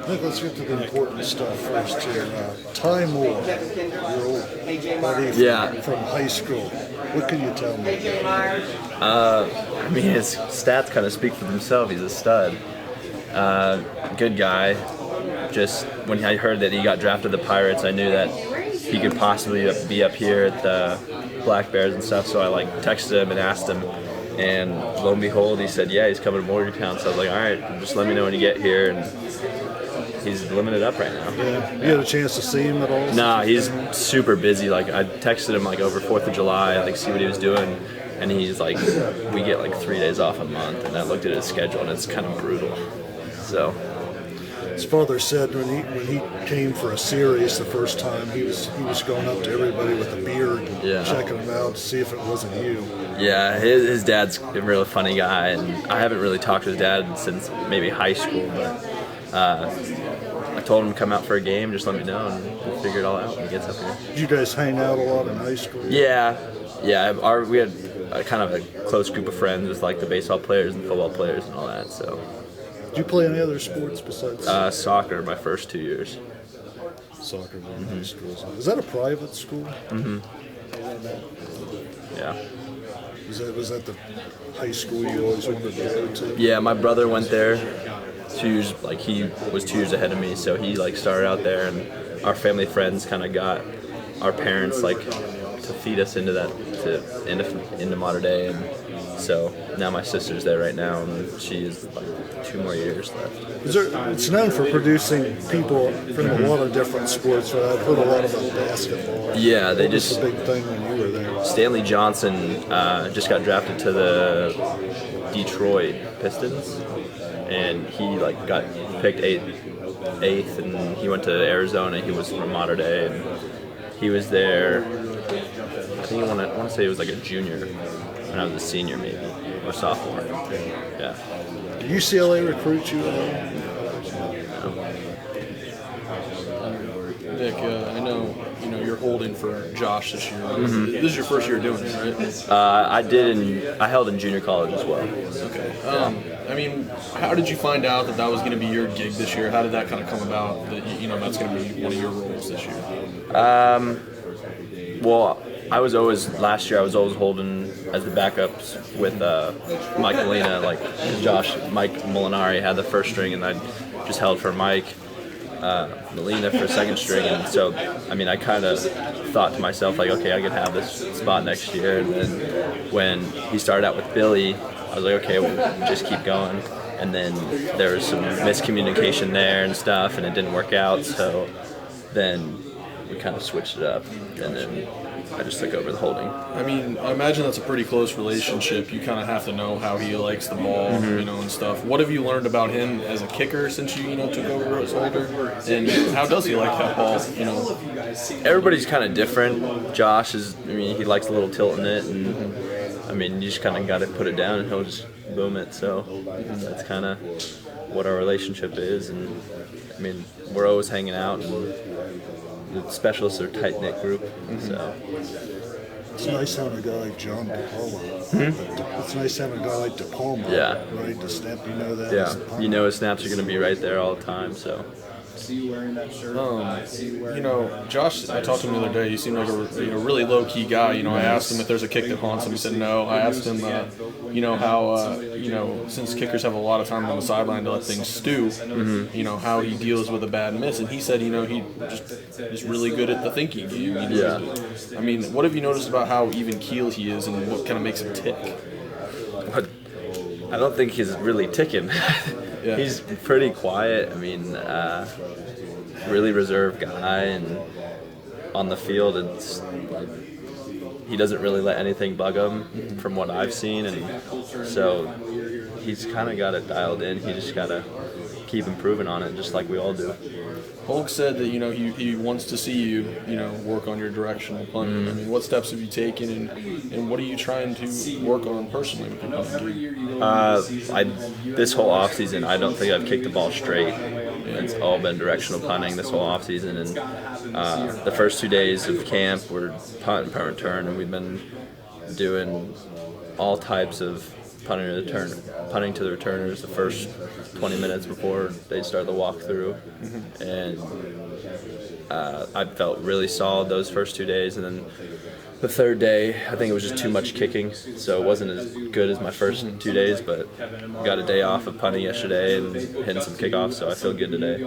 think let's get to the important stuff first here. Ty Moore, your old buddy from high school. What can you tell me? I mean, his stats kind of speak for themselves. He's a stud. Good guy. Just when I heard that he got drafted to the Pirates, I knew that he could possibly be up here at the Black Bears and stuff. So I texted him and asked him, and lo and behold, he said, "Yeah, he's coming to Morgantown." So I was like, "All right, just let me know when you get here." And he's living it up right now. Yeah. You had a chance to see him at all? Nah, he's super busy. I texted him over 4th of July, see what he was doing, and he's like, we get 3 days off a month, and I looked at his schedule, and it's kind of brutal. So. His father said when he came for a series the first time, he was going up to everybody with a beard and checking them out to see if it wasn't you. Yeah, his dad's a really funny guy, and I haven't really talked to his dad since maybe high school, but I told him to come out for a game, just let me know, and we'll figure it all out when he gets up here. Did you guys hang out a lot in high school? Yeah. We had kind of a close group of friends with the baseball players and football players and all that, so. Did you play any other sports besides soccer my first 2 years. Soccer in high school. Is that a private school? Mm-hmm. Yeah. Was that the high school you always wanted to go to? Yeah, my brother went there 2 years, he was 2 years ahead of me, so he started out there, and our family friends kind of got our parents to feed us into that, into modern day, and so now my sister's there right now, and she is 2 more years left. It's known for producing people from a lot of different sports, but I've heard a lot about basketball. Yeah, what was the big thing when you were there? Stanley Johnson just got drafted to the Detroit Pistons, and he got picked eighth, and he went to Arizona. He was from Mater Dei, and he was there. I think I want to say it was a junior when I was a senior, maybe, or sophomore. Yeah. Did UCLA recruit you at all? Nick, I know you're holding for Josh this year. Mm-hmm. This is your first year doing it, right? I held in junior college as well. Okay. I mean, how did you find out that was going to be your gig this year? How did that kind of come about? That that's going to be one of your roles this year. Well, last year I was always holding as the backups with Mike Molina, Mike Molinari had the first string, and I just held for Mike Molina for second string, and so I kind of thought to myself okay, I could have this spot next year, and then when he started out with Billy, I was like, okay, we'll just keep going, and then there was some miscommunication there and stuff, and it didn't work out, so then we kind of switched it up, and then I just took over the holding. I mean, I imagine that's a pretty close relationship. You kind of have to know how he likes the ball, and stuff. What have you learned about him as a kicker since you took over as holder? And how does he like that ball? Everybody's kind of different. Josh he likes a little tilt in it, and you just kind of got to put it down, and he'll just boom it. So that's kind of what our relationship is, and we're always hanging out. And the specialists are a tight-knit group, so. It's nice having a guy like John DePalma. It's nice having a guy like DePalma, right, to snap, that. Yeah, his snaps are going to be right there all the time, so. Josh, I talked to him the other day. He seemed like a really low-key guy. I asked him if there's a kick that haunts him. He said no. I asked him, how since kickers have a lot of time on the sideline to let things stew, how he deals with a bad miss. And he said, he is really good at the thinking game. What have you noticed about how even keel he is, and what kind of makes him tick? I don't think he's really ticking. Yeah. He's pretty quiet. Really reserved guy, and on the field, it's he doesn't really let anything bug him, from what I've seen, and so he's kind of got it dialed in. He just got to keep improving on it, just like we all do. Hulk said that he wants to see you work on your directional punting. What steps have you taken, and what are you trying to work on personally with your punting? This whole off season, I don't think I've kicked the ball straight. It's all been directional punting this whole off season, and the first 2 days of camp were punt and punt return, and we've been doing all types of punting to the returners the first 20 minutes before they start the walkthrough, and I felt really solid those first 2 days, and then the third day, I think it was just too much kicking, so it wasn't as good as my first 2 days, but got a day off of punting yesterday and hitting some kickoffs, so I feel good today.